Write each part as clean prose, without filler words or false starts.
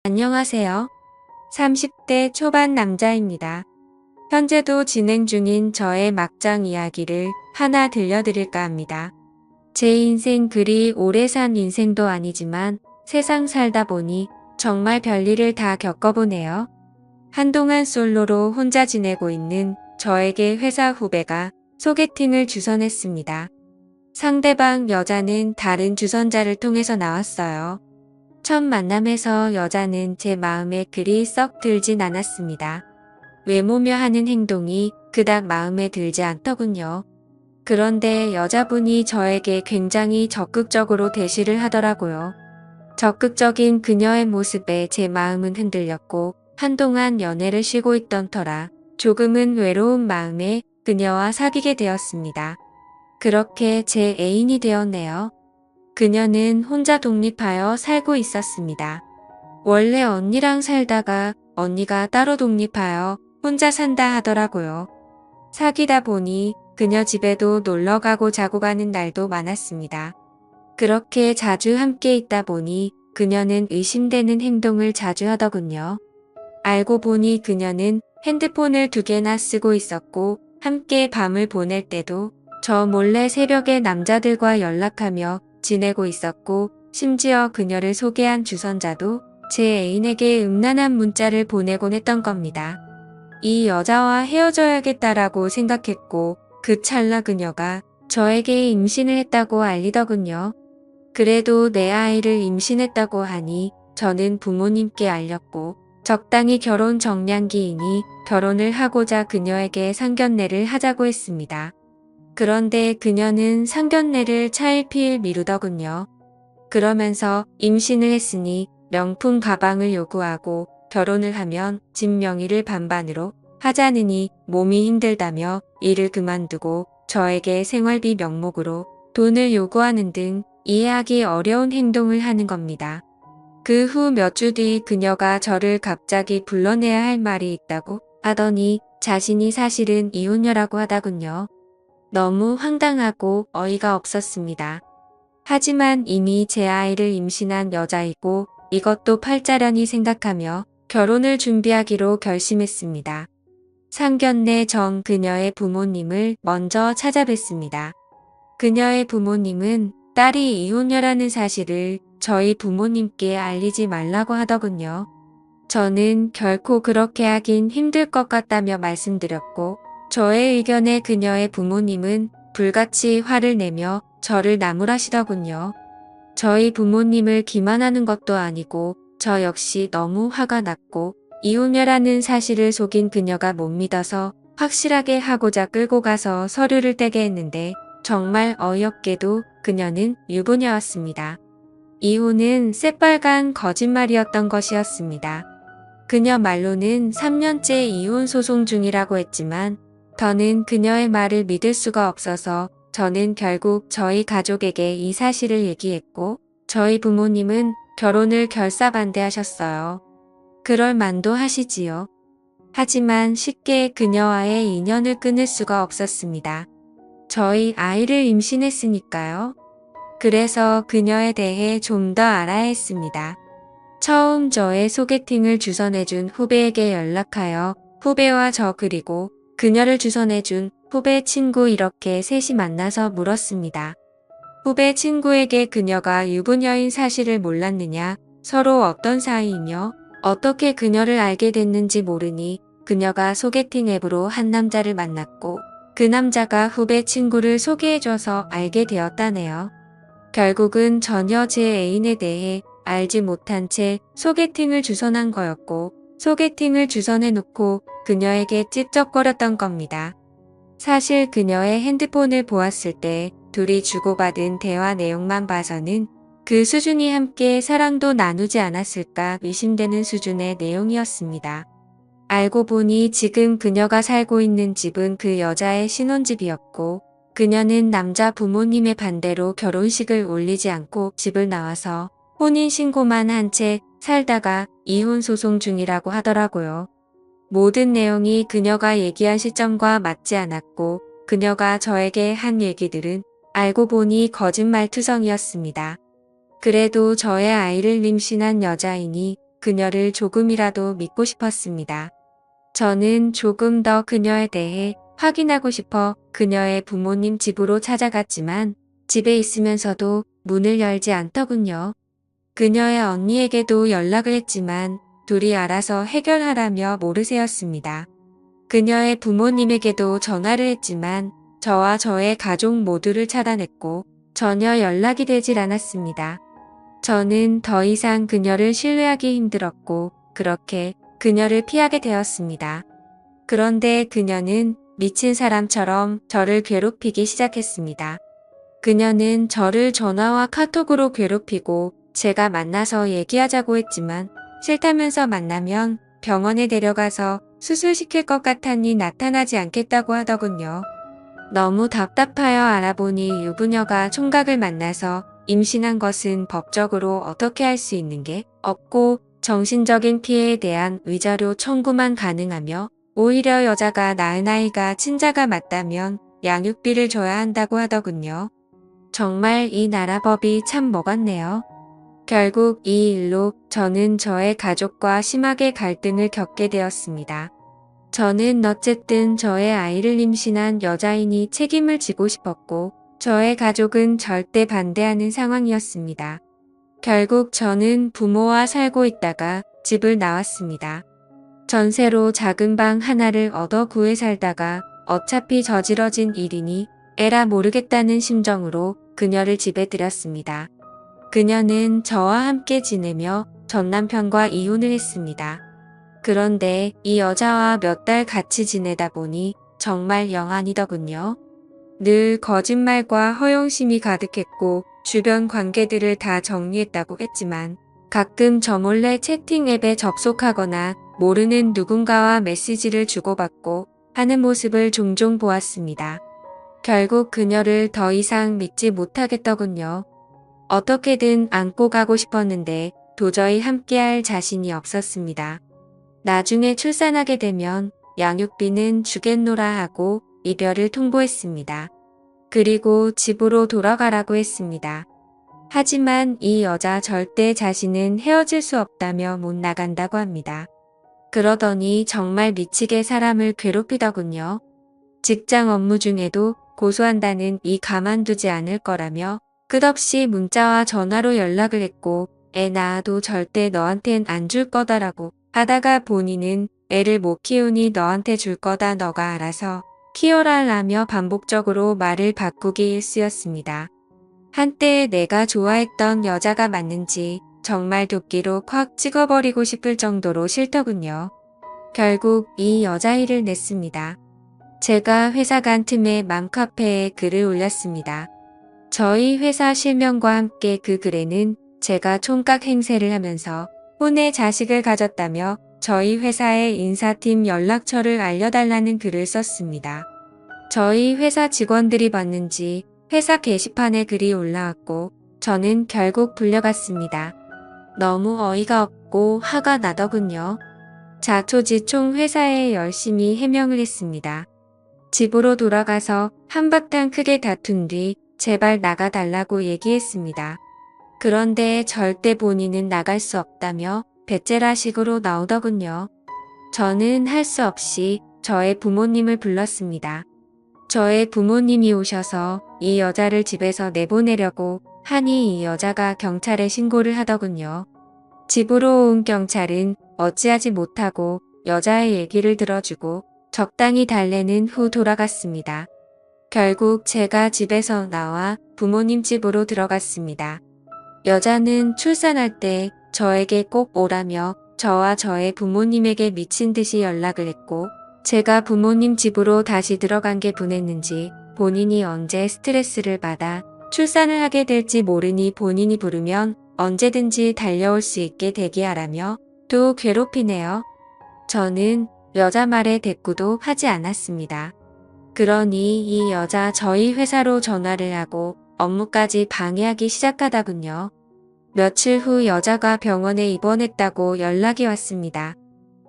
안녕하세요. 30대 초반 남자입니다. 현재도 진행 중인 저의 막장 이야기를 하나 들려드릴까 합니다. 제 인생 그리 오래 산 인생도 아니지만 세상 살다 보니 정말 별일을 다 겪어보네요. 한동안 솔로로 혼자 지내고 있는 저에게 회사 후배가 소개팅을 주선했습니다. 상대방 여자는 다른 주선자를 통해서 나왔어요. 첫 만남에서 여자는 제 마음에 그리 썩 들진 않았습니다. 외모며 하는 행동이 그닥 마음에 들지 않더군요. 그런데 여자분이 저에게 굉장히 적극적으로 대시를 하더라고요. 적극적인 그녀의 모습에 제 마음은 흔들렸고 한동안 연애를 쉬고 있던 터라 조금은 외로운 마음에 그녀와 사귀게 되었습니다. 그렇게 제 애인이 되었네요. 그녀는 혼자 독립하여 살고 있었습니다. 원래 언니랑 살다가 언니가 따로 독립하여 혼자 산다 하더라고요. 사귀다 보니 그녀 집에도 놀러 가고 자고 가는 날도 많았습니다. 그렇게 자주 함께 있다 보니 그녀는 의심되는 행동을 자주 하더군요. 알고 보니 그녀는 핸드폰을 2개나 쓰고 있었고 함께 밤을 보낼 때도 저 몰래 새벽에 남자들과 연락하며 지내고 있었고 심지어 그녀를 소개한 주선자도 제 애인에게 음란한 문자를 보내곤 했던 겁니다. 이 여자와 헤어져야겠다라고 생각했고 그 찰나 그녀가 저에게 임신을 했다고 알리더군요. 그래도 내 아이를 임신했다고 하니 저는 부모님께 알렸고 적당히 결혼 정량기이니 결혼을 하고자 그녀에게 상견례를 하자고 했습니다. 그런데 그녀는 상견례를 차일피일 미루더군요. 그러면서 임신을 했으니 명품 가방을 요구하고 결혼을 하면 집 명의를 반반으로 하자느니 몸이 힘들다며 일을 그만두고 저에게 생활비 명목으로 돈을 요구하는 등 이해하기 어려운 행동을 하는 겁니다. 그 후 몇 주 뒤 그녀가 저를 갑자기 불러내야 할 말이 있다고 하더니 자신이 사실은 이혼녀라고 하더군요. 너무 황당하고 어이가 없었습니다. 하지만 이미 제 아이를 임신한 여자이고 이것도 팔자련이 생각하며 결혼을 준비하기로 결심했습니다. 상견례 전 그녀의 부모님을 먼저 찾아뵀습니다. 그녀의 부모님은 딸이 이혼녀라는 사실을 저희 부모님께 알리지 말라고 하더군요. 저는 결코 그렇게 하긴 힘들 것 같다며 말씀드렸고 저의 의견에 그녀의 부모님은 불같이 화를 내며 저를 나무라시더군요. 저희 부모님을 기만하는 것도 아니고 저 역시 너무 화가 났고 이혼녀라는 사실을 속인 그녀가 못 믿어서 확실하게 하고자 끌고 가서 서류를 떼게 했는데 정말 어이없게도 그녀는 유부녀였습니다. 이혼은 새빨간 거짓말이었던 것이었습니다. 그녀 말로는 3년째 이혼 소송 중이라고 했지만 저는 그녀의 말을 믿을 수가 없어서 저는 결국 저희 가족에게 이 사실을 얘기했고 저희 부모님은 결혼을 결사반대하셨어요. 그럴 만도 하시지요. 하지만 쉽게 그녀와의 인연을 끊을 수가 없었습니다. 저희 아이를 임신했으니까요. 그래서 그녀에 대해 좀 더 알아야 했습니다. 처음 저의 소개팅을 주선해준 후배에게 연락하여 후배와 저 그리고 그녀를 주선해준 후배 친구 이렇게 셋이 만나서 물었습니다. 후배 친구에게 그녀가 유부녀인 사실을 몰랐느냐, 서로 어떤 사이이며 어떻게 그녀를 알게 됐는지 모르니 그녀가 소개팅 앱으로 한 남자를 만났고 그 남자가 후배 친구를 소개해줘서 알게 되었다네요. 결국은 전혀 제 애인에 대해 알지 못한 채 소개팅을 주선한 거였고 소개팅을 주선해놓고 그녀에게 찝쩍거렸던 겁니다. 사실 그녀의 핸드폰을 보았을 때 둘이 주고받은 대화 내용만 봐서는 그 수준이 함께 사랑도 나누지 않았을까 의심되는 수준의 내용이었습니다. 알고 보니 지금 그녀가 살고 있는 집은 그 여자의 신혼집이었고 그녀는 남자 부모님의 반대로 결혼식을 올리지 않고 집을 나와서 혼인신고만 한 채 살다가 이혼 소송 중이라고 하더라고요. 모든 내용이 그녀가 얘기한 시점과 맞지 않았고 그녀가 저에게 한 얘기들은 알고 보니 거짓말투성이었습니다. 그래도 저의 아이를 임신한 여자이니 그녀를 조금이라도 믿고 싶었습니다. 저는 조금 더 그녀에 대해 확인하고 싶어 그녀의 부모님 집으로 찾아갔지만 집에 있으면서도 문을 열지 않더군요. 그녀의 언니에게도 연락을 했지만 둘이 알아서 해결하라며 모르쇠였습니다. 그녀의 부모님에게도 전화를 했지만 저와 저의 가족 모두를 차단했고 전혀 연락이 되질 않았습니다. 저는 더 이상 그녀를 신뢰하기 힘들었고 그렇게 그녀를 피하게 되었습니다. 그런데 그녀는 미친 사람처럼 저를 괴롭히기 시작했습니다. 그녀는 저를 전화와 카톡으로 괴롭히고 제가 만나서 얘기하자고 했지만 싫다면서 만나면 병원에 데려가서 수술시킬 것 같으니 나타나지 않겠다고 하더군요. 너무 답답하여 알아보니 유부녀가 총각을 만나서 임신한 것은 법적으로 어떻게 할 수 있는 게 없고 정신적인 피해에 대한 위자료 청구만 가능하며 오히려 여자가 낳은 아이가 친자가 맞다면 양육비를 줘야 한다고 하더군요. 정말 이 나라 법이 참 먹었네요. 결국 이 일로 저는 저의 가족과 심하게 갈등을 겪게 되었습니다. 저는 어쨌든 저의 아이를 임신한 여자인이 책임을 지고 싶었고 저의 가족은 절대 반대하는 상황이었습니다. 결국 저는 부모와 살고 있다가 집을 나왔습니다. 전세로 작은 방 하나를 얻어 구해 살다가 어차피 저지러진 일이니 에라 모르겠다는 심정으로 그녀를 집에 들였습니다. 그녀는 저와 함께 지내며 전 남편과 이혼을 했습니다. 그런데 이 여자와 몇 달 같이 지내다 보니 정말 영 아니더군요. 늘 거짓말과 허영심이 가득했고 주변 관계들을 다 정리했다고 했지만 가끔 저 몰래 채팅 앱에 접속하거나 모르는 누군가와 메시지를 주고받고 하는 모습을 종종 보았습니다. 결국 그녀를 더 이상 믿지 못하겠더군요. 어떻게든 안고 가고 싶었는데 도저히 함께할 자신이 없었습니다. 나중에 출산하게 되면 양육비는 주겠노라 하고 이별을 통보했습니다. 그리고 집으로 돌아가라고 했습니다. 하지만 이 여자 절대 자신은 헤어질 수 없다며 못 나간다고 합니다. 그러더니 정말 미치게 사람을 괴롭히더군요. 직장 업무 중에도 고소한다는 이 가만두지 않을 거라며 끝없이 문자와 전화로 연락을 했고 애 낳아도 절대 너한텐 안 줄 거다라고 하다가 본인은 애를 못 키우니 너한테 줄 거다 너가 알아서 키워라라며 반복적으로 말을 바꾸기 일쑤였습니다. 한때 내가 좋아했던 여자가 맞는지 정말 도끼로 콱 찍어버리고 싶을 정도로 싫더군요. 결국 이 여자일을 냈습니다. 제가 회사 간 틈에 맘카페에 글을 올렸습니다. 저희 회사 실명과 함께 그 글에는 제가 총각 행세를 하면서 혼의 자식을 가졌다며 저희 회사의 인사팀 연락처를 알려달라는 글을 썼습니다. 저희 회사 직원들이 봤는지 회사 게시판에 글이 올라왔고 저는 결국 불려갔습니다. 너무 어이가 없고 화가 나더군요. 자초지총 회사에 열심히 해명을 했습니다. 집으로 돌아가서 한바탕 크게 다툰 뒤 제발 나가달라고 얘기했습니다. 그런데 절대 본인은 나갈 수 없다며 배째라식으로 나오더군요. 저는 할 수 없이 저의 부모님을 불렀습니다. 저의 부모님이 오셔서 이 여자를 집에서 내보내려고 하니 이 여자가 경찰에 신고를 하더군요. 집으로 온 경찰은 어찌하지 못하고 여자의 얘기를 들어주고 적당히 달래는 후 돌아갔습니다. 결국 제가 집에서 나와 부모님 집으로 들어갔습니다. 여자는 출산할 때 저에게 꼭 오라며 저와 저의 부모님에게 미친 듯이 연락을 했고 제가 부모님 집으로 다시 들어간 게 분했는지 본인이 언제 스트레스를 받아 출산을 하게 될지 모르니 본인이 부르면 언제든지 달려올 수 있게 대기하라며 또 괴롭히네요. 저는 여자 말에 대꾸도 하지 않았습니다. 그러니 이 여자 저희 회사로 전화를 하고 업무까지 방해하기 시작하더군요. 며칠 후 여자가 병원에 입원했다고 연락이 왔습니다.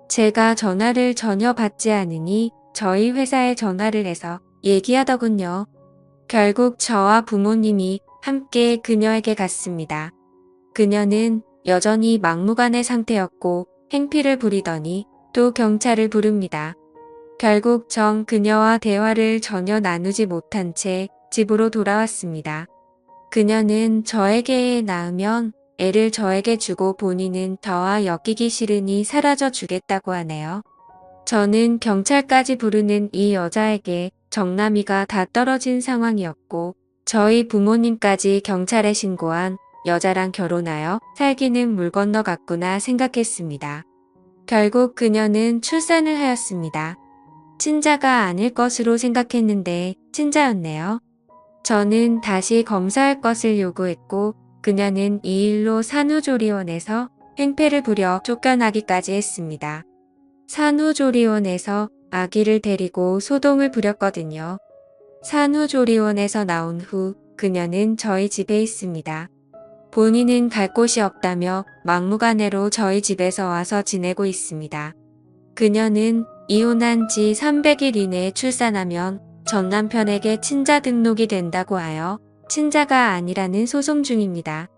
제가 전화를 전혀 받지 않으니 저희 회사에 전화를 해서 얘기하더군요. 결국 저와 부모님이 함께 그녀에게 갔습니다. 그녀는 여전히 막무가내 상태였고 행피를 부리더니 또 경찰을 부릅니다. 결국 전 그녀와 대화를 전혀 나누지 못한 채 집으로 돌아왔습니다. 그녀는 저에게 애 낳으면 애를 저에게 주고 본인은 저와 엮이기 싫으니 사라져 주겠다고 하네요. 저는 경찰까지 부르는 이 여자에게 정남이가 다 떨어진 상황이었고 저희 부모님까지 경찰에 신고한 여자랑 결혼하여 살기는 물 건너갔구나 생각했습니다. 결국 그녀는 출산을 하였습니다. 친자가 아닐 것으로 생각했는데 친자였네요. 저는 다시 검사할 것을 요구했고 그녀는 이 일로 산후조리원에서 행패를 부려 쫓겨나기까지 했습니다. 산후조리원에서 아기를 데리고 소동을 부렸거든요. 산후조리원에서 나온 후 그녀는 저희 집에 있습니다. 본인은 갈 곳이 없다며 막무가내로 저희 집에서 와서 지내고 있습니다. 그녀는 이혼한 지 300일 이내에 출산하면 전 남편에게 친자 등록이 된다고 하여 친자가 아니라는 소송 중입니다.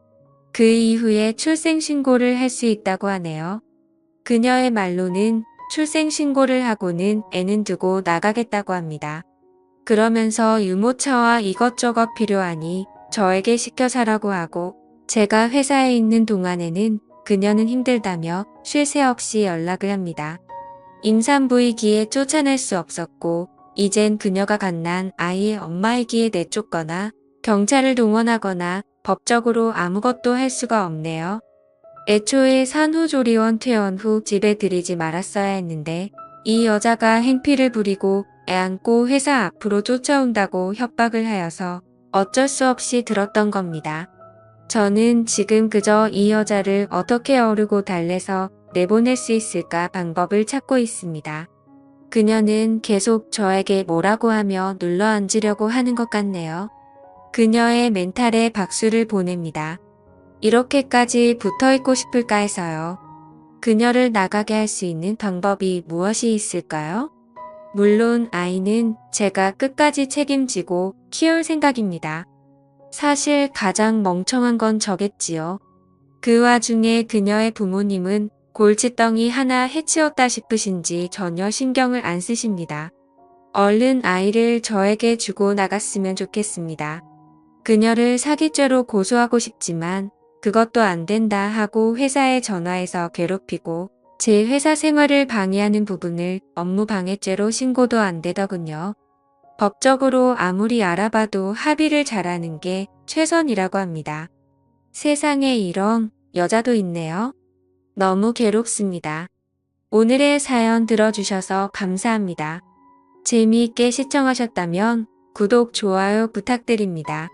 그 이후에 출생신고를 할 수 있다고 하네요. 그녀의 말로는 출생신고를 하고는 애는 두고 나가겠다고 합니다. 그러면서 유모차와 이것저것 필요하니 저에게 시켜 사라고 하고 제가 회사에 있는 동안에는 그녀는 힘들다며 쉴 새 없이 연락을 합니다. 임산부이기에 쫓아낼 수 없었고 이젠 그녀가 갓난 아이의 엄마이기에 내쫓거나 경찰을 동원하거나 법적으로 아무것도 할 수가 없네요. 애초에 산후조리원 퇴원 후 집에 들이지 말았어야 했는데 이 여자가 행피를 부리고 애 안고 회사 앞으로 쫓아온다고 협박을 하여서 어쩔 수 없이 들었던 겁니다. 저는 지금 그저 이 여자를 어떻게 어르고 달래서 내보낼 수 있을까 방법을 찾고 있습니다. 그녀는 계속 저에게 뭐라고 하며 눌러앉으려고 하는 것 같네요. 그녀의 멘탈에 박수를 보냅니다. 이렇게까지 붙어있고 싶을까 해서요. 그녀를 나가게 할 수 있는 방법이 무엇이 있을까요? 물론 아이는 제가 끝까지 책임지고 키울 생각입니다. 사실 가장 멍청한 건 저겠지요. 그 와중에 그녀의 부모님은 골칫덩이 하나 해치웠다 싶으신지 전혀 신경을 안 쓰십니다. 얼른 아이를 저에게 주고 나갔으면 좋겠습니다. 그녀를 사기죄로 고소하고 싶지만 그것도 안 된다 하고 회사에 전화해서 괴롭히고 제 회사 생활을 방해하는 부분을 업무방해죄로 신고도 안 되더군요. 법적으로 아무리 알아봐도 합의를 잘하는 게 최선이라고 합니다. 세상에 이런 여자도 있네요. 너무 괴롭습니다. 오늘의 사연 들어주셔서 감사합니다. 재미있게 시청하셨다면 구독, 좋아요 부탁드립니다.